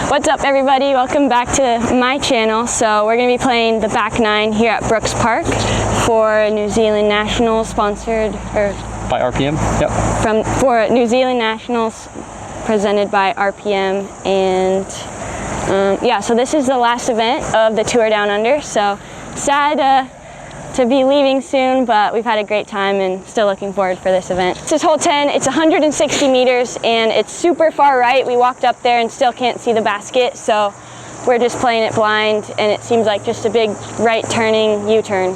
What's up, everybody? Welcome back to my channel. So we're going to be playing the back nine here at Brooks Park for New Zealand Nationals, sponsored by RPM. Yep. For New Zealand Nationals, presented by RPM, and yeah. So this is the last event of the tour down under. So sad to be leaving soon, but we've had a great time and still looking forward for this event. This is hole 10. It's 160 meters and it's super far right. We walked up there and still can't see the basket, so we're just playing it blind, and it seems like just a big right turning U-turn.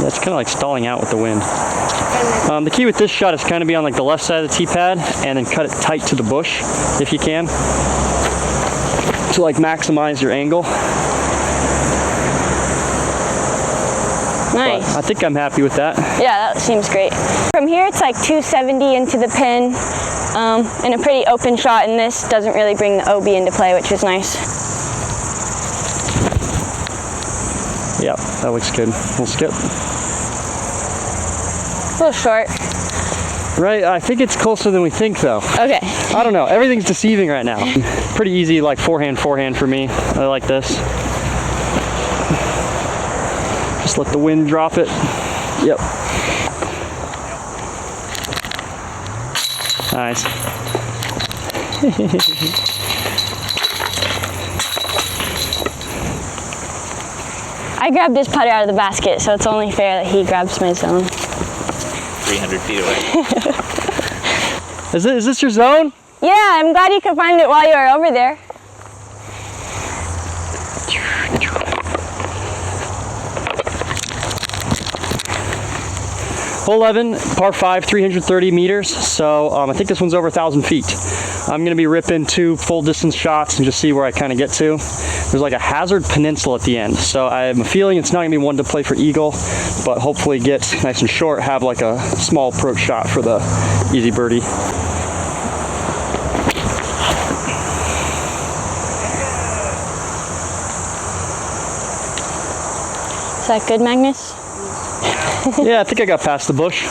Yeah, it's kind of like stalling out with the wind. The key with this shot is kind of be on like the left side of the tee pad and then cut it tight to the bush if you can, to like maximize your angle. Nice. But I think I'm happy with that. Yeah, that seems great. From here it's like 270 into the pin, and a pretty open shot, and this doesn't really bring the OB into play, which is nice. Yeah, that looks good. We'll skip. A little short. Right, I think it's closer than we think though. Okay. I don't know, everything's deceiving right now. Pretty easy, like forehand for me. I like this. Just let the wind drop it. Yep. Nice. I grabbed this putter out of the basket, so it's only fair that he grabs my zone. 300 feet away. Is this your zone? Yeah, I'm glad you could find it while you were over there. Hole 11, par 5, 330 meters. So I think this one's over 1,000 feet. I'm gonna be ripping 2 full distance shots and just see where I kind of get to. There's like a hazard peninsula at the end, so I have a feeling it's not gonna be one to play for eagle, but hopefully get nice and short, have like a small approach shot for the easy birdie. Is that good, Magnus? Yeah, I think I got past the bush.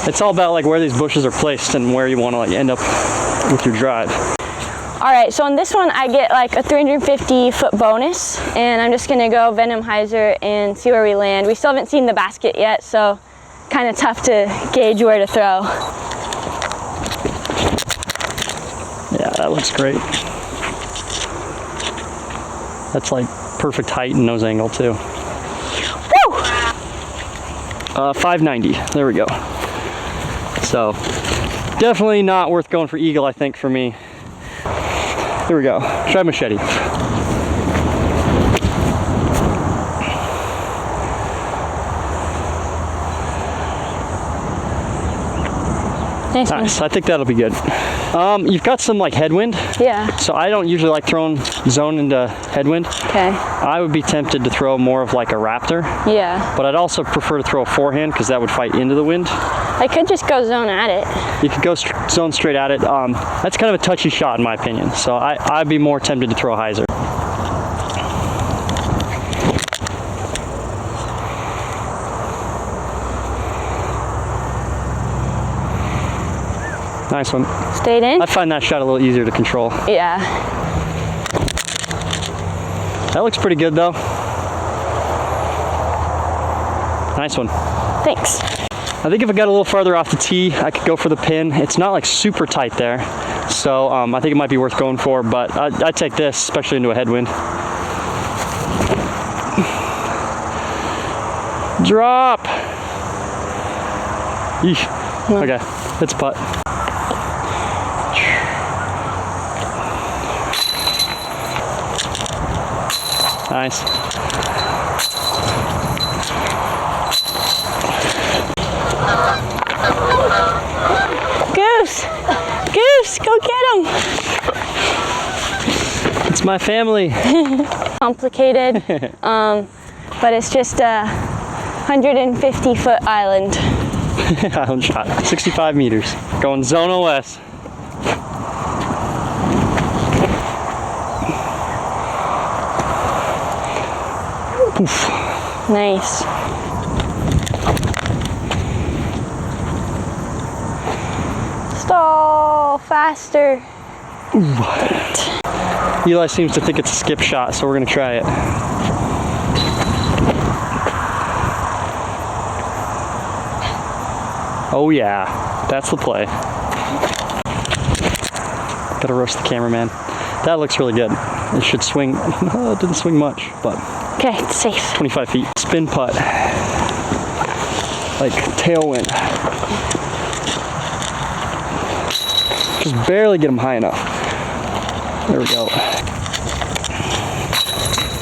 It's all about like where these bushes are placed and where you want to like end up with your drive. All right, so on this one I get like a 350-foot bonus, and I'm just gonna go Venom Hyzer and see where we land. We still haven't seen the basket yet, so kind of tough to gauge where to throw. Yeah, that looks great. That's like perfect height and nose angle too. Woo! 590, there we go. So definitely not worth going for eagle, I think, for me. Here we go, try machete. Nice, I think that'll be good. You've got some like headwind. Yeah. So I don't usually like throwing zone into headwind. Okay. I would be tempted to throw more of like a raptor. Yeah. But I'd also prefer to throw a forehand because that would fight into the wind. I could just go zone at it. You could go zone straight at it. That's kind of a touchy shot in my opinion. So I'd be more tempted to throw a hyzer. Nice one. Stayed in? I find that shot a little easier to control. Yeah. That looks pretty good though. Nice one. Thanks. I think if I got a little farther off the tee, I could go for the pin. It's not like super tight there. So I think it might be worth going for, but I'd take this, especially into a headwind. Drop. Yeesh. Okay, it's putt. Nice. Goose! Goose, go get him! It's my family. Complicated, but it's just a 150-foot island. Island shot, 65 meters. Going zone OS. Poof. Nice. Stall faster. Eli seems to think it's a skip shot, so we're gonna try it. Oh yeah, that's the play. Gotta roast the cameraman. That looks really good. It should swing. It didn't swing much, but. Okay, it's safe. 25 feet. Spin putt. Like tailwind. Just barely get them high enough. There we go.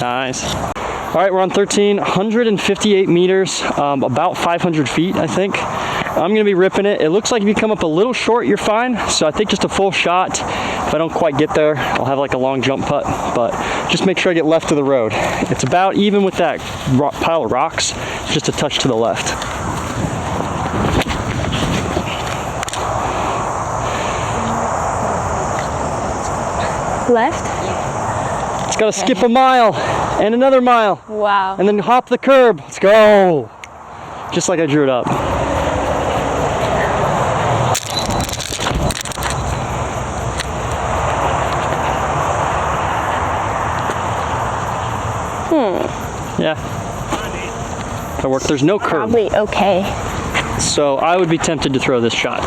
Nice. All right, we're on 13, 158 meters, about 500 feet, I think. I'm gonna be ripping it. It looks like if you come up a little short, you're fine. So I think just a full shot. If I don't quite get there, I'll have like a long jump putt, but just make sure I get left of the road. It's about even with that pile of rocks, just a touch to the left. Left? It's gotta skip a mile and another mile. Wow. And then hop the curb. Let's go. Just like I drew it up. Yeah. That worked. There's no curb. Probably okay. So I would be tempted to throw this shot.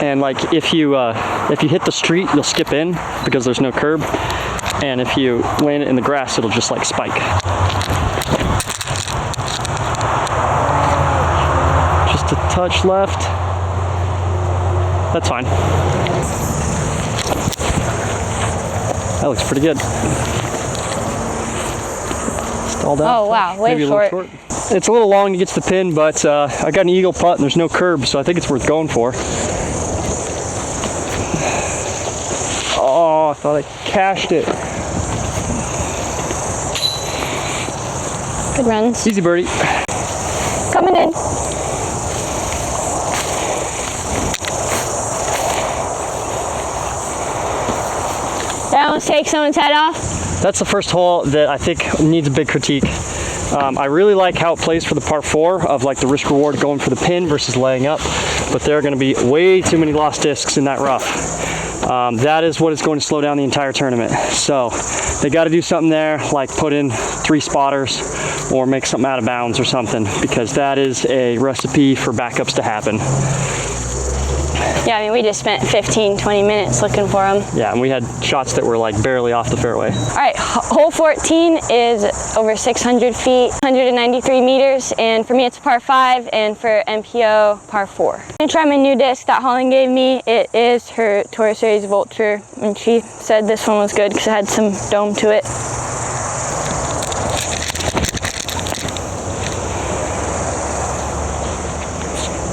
And like if you hit the street, you'll skip in because there's no curb. And if you land it in the grass, it'll just like spike. Just a touch left. That's fine. That looks pretty good. Stalled out. Oh wow, way short. It's a little long to get to the pin, but I got an eagle putt and there's no curb, so I think it's worth going for. Oh, I thought I cashed it. Good runs. Easy birdie. Coming in. That almost take someone's head off. That's the first hole that I think needs a big critique. I really like how it plays for the par 4 of like the risk reward going for the pin versus laying up, but there are going to be way too many lost discs in that rough. That is what is going to slow down the entire tournament. So they got to do something there, like put in 3 spotters or make something out of bounds or something, because that is a recipe for backups to happen. Yeah, I mean, we just spent 15, 20 minutes looking for them. Yeah, and we had shots that were like barely off the fairway. All right, hole 14 is over 600 feet, 193 meters, and for me it's par 5, and for MPO, par 4. I'm gonna try my new disc that Holland gave me. It is her Tour Series Vulture, and she said this one was good because it had some dome to it.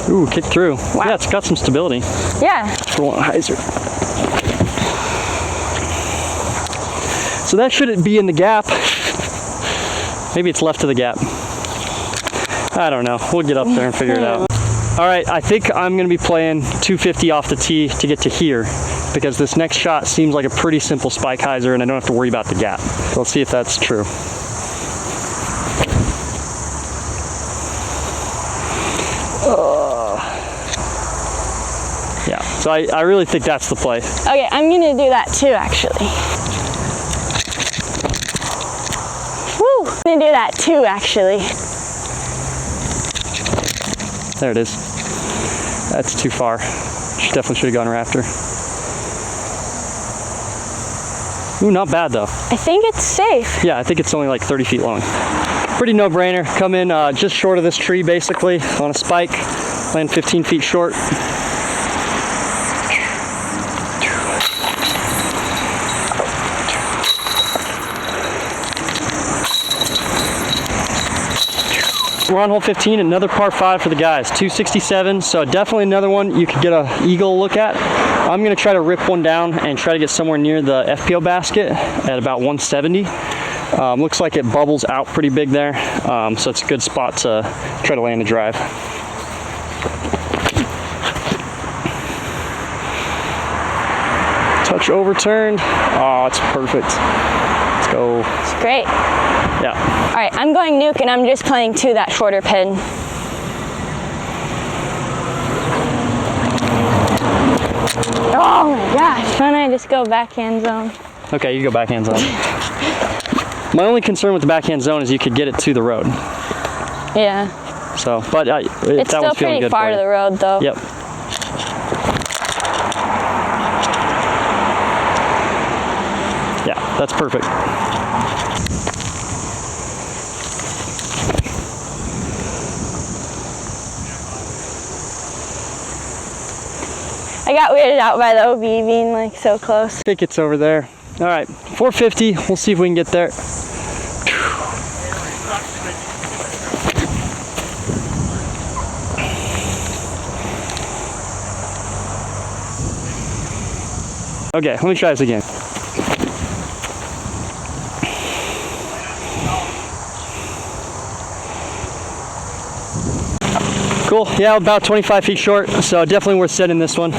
Ooh, kick through. Wow. Yeah, it's got some stability. Yeah. For one hyzer. So that shouldn't be in the gap. Maybe it's left of the gap. I don't know. We'll get up there and figure it out. All right, I think I'm gonna be playing 250 off the tee to get to here, because this next shot seems like a pretty simple spike hyzer and I don't have to worry about the gap. So let's see if that's true. Yeah, so I really think that's the play. Okay, I'm gonna do that too, actually. Woo! I'm gonna do that too, actually. There it is. That's too far. She definitely should have gone rafter. Ooh, not bad though. I think it's safe. Yeah, I think it's only like 30 feet long. Pretty no-brainer. Come in just short of this tree, basically, on a spike. Land 15 feet short. We're on hole 15, another par 5 for the guys, 267, so definitely another one you could get an eagle look at. I'm going to try to rip one down and try to get somewhere near the FPO basket at about 170. Looks like it bubbles out pretty big there, so it's a good spot to try to land a drive. Touch overturned. Oh, it's perfect. It's Go. It's great. Yeah. All right, I'm going nuke, and I'm just playing to that shorter pin. Oh my gosh, why don't I just go backhand zone? Okay, you go backhand zone. My only concern with the backhand zone is you could get it to the road. Yeah. So, but It's that still one's feeling pretty good far for to you. the road, though. Yep. Yeah, that's perfect. I got weirded out by the OB being like so close. I think it's over there. All right, 450. We'll see if we can get there. Okay, let me try this again. Cool, yeah, about 25 feet short, so definitely worth setting this one.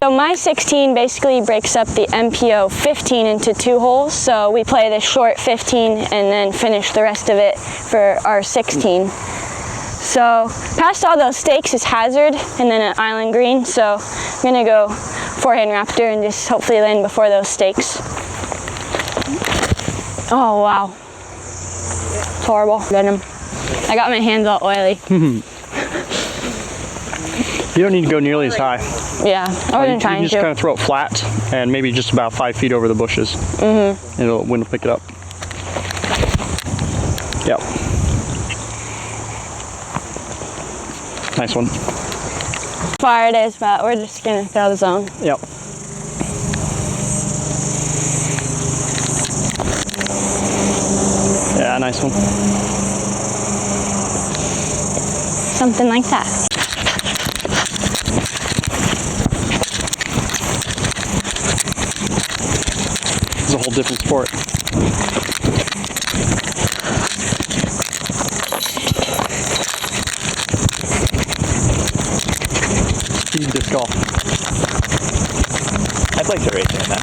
So my 16 basically breaks up the MPO 15 into 2 holes. So we play the short 15 and then finish the rest of it for our 16. So past all those stakes is hazard and then an island green. So I'm gonna go forehand raptor and just hopefully land before those stakes. Oh wow, it's horrible. Venom. I got my hands all oily. You don't need to go nearly as high. Yeah, I wasn't trying You just to. kind of throw it flat and maybe just about 5 feet over the bushes. And the wind will pick it up. Yep. Nice one. Far it is, but we're just gonna throw the zone. Yep. Yeah, nice one. Something like that. It's a whole different sport. Speed disc golf. I'd like to race in that.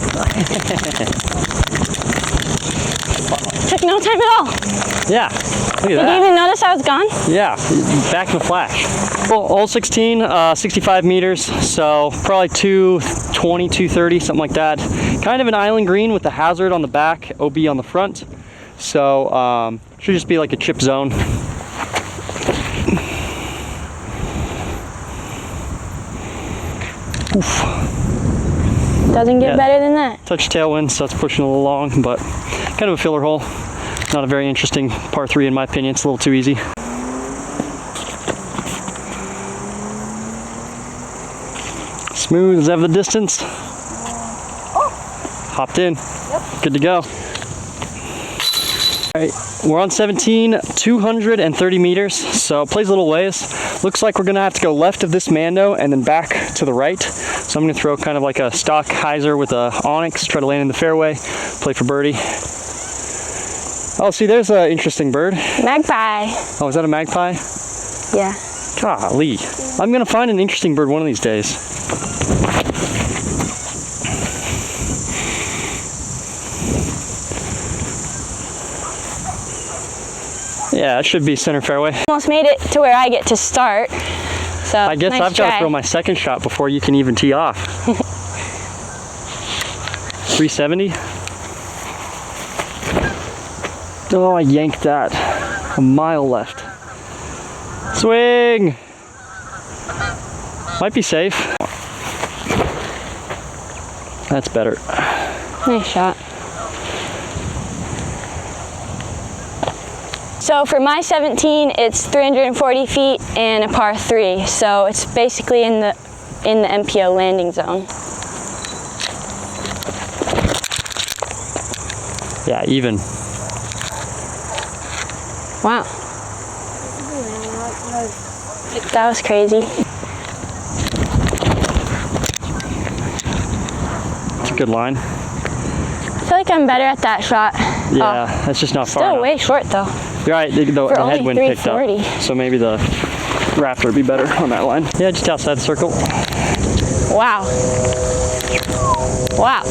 Took no time at all. Yeah, look at Did you that. even notice I was gone? Yeah, back in a flash. Well, all 16, 65 meters, so probably 220, 230, something like that. Kind of an island green with the hazard on the back, OB on the front. So should just be like a chip zone. Oof. Doesn't get Yeah. better than that. Touch tailwind, so it's pushing a little long, but kind of a filler hole. Not a very interesting par 3 in my opinion. It's a little too easy. Smooth as ever the distance. Hopped in. Yep. Good to go. All right, we're on 17, 230 meters, so it plays a little ways. Looks like we're gonna have to go left of this Mando and then back to the right. So I'm gonna throw kind of like a stock hyzer with a onyx, try to land in the fairway, play for birdie. Oh, see, there's an interesting bird. Magpie. Oh, is that a magpie? Yeah. Golly. I'm gonna find an interesting bird one of these days. Yeah, it should be center fairway. Almost made it to where I get to start. So I guess nice I've got to try. throw my second shot before you can even tee off. 370. Oh, I yanked that. A mile left. Swing! Might be safe. That's better. Nice shot. So for my 17, it's 340 feet and a par 3. So it's basically in the MPO landing zone. Yeah, even. Wow. That was crazy. It's a good line. I feel like I'm better at that shot. Yeah, that's just not far Still enough. way short though. You're right, the For only headwind picked up. 340. So maybe the Raptor would be better on that line. Yeah, just outside the circle. Wow. Wow.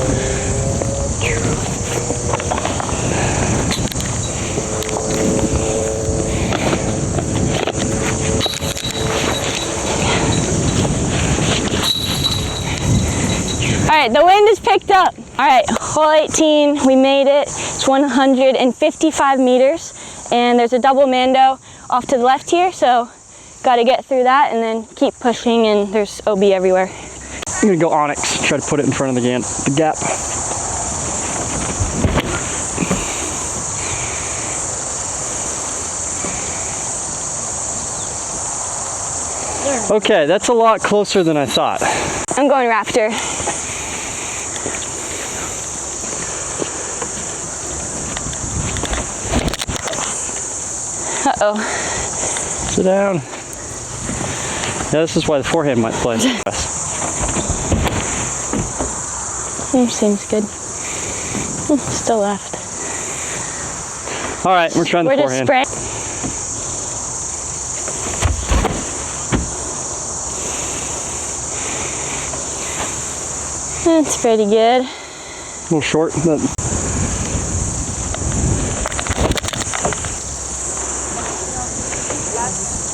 All right, the wind has picked up. All right, hole 18, we made it. It's 155 meters, and there's a double Mando off to the left here, so got to get through that and then keep pushing, and there's OB everywhere. I'm gonna go Onyx, try to put it in front of the gap. Okay, that's a lot closer than I thought. I'm going Raptor. Uh-oh. Sit down. Yeah, this is why the forehand might play. Seems good. Still left. All right, we're trying the We're forehand. just spraying. That's pretty good. A little short, but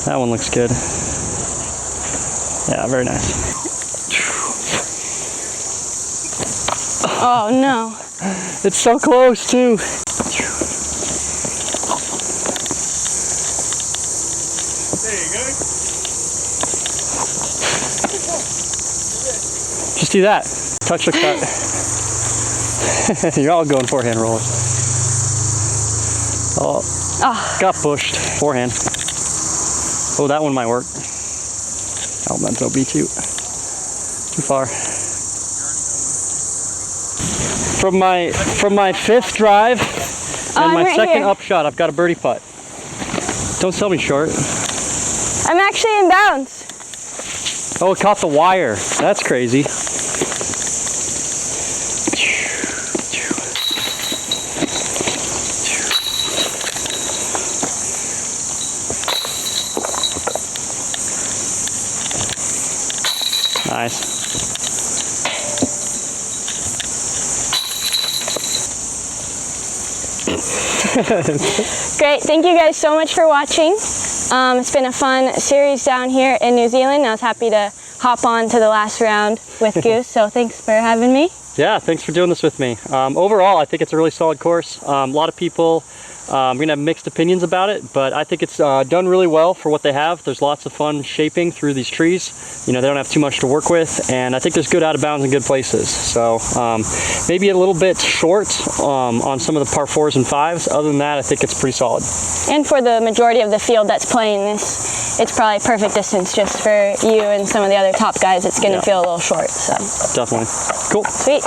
that one looks good. Yeah, very nice. Oh no. It's so close too. There you go. Just do that. Touch the cut. You're all going forehand rolling. Oh, got pushed. Forehand. Oh, that one might work. Oh, that's OB too. Too far. From my fifth drive and my right second here. upshot, I've got a birdie putt. Don't sell me short. I'm actually in bounds. Oh, it caught the wire. That's crazy. Nice. Great, thank you guys so much for watching. It's been a fun series down here in New Zealand. I was happy to hop on to the last round with Goose, so thanks for having me. Yeah, thanks for doing this with me. Overall, I think it's a really solid course. A lot of people are going to have mixed opinions about it, but I think it's done really well for what they have. There's lots of fun shaping through these trees. You know, they don't have too much to work with, and I think there's good out of bounds and good places. So maybe a little bit short on some of the par 4s and 5s. Other than that, I think it's pretty solid. And for the majority of the field that's playing this, it's probably perfect distance. Just for you and some of the other top guys, it's going to feel a little short. So Definitely. Cool. sweet.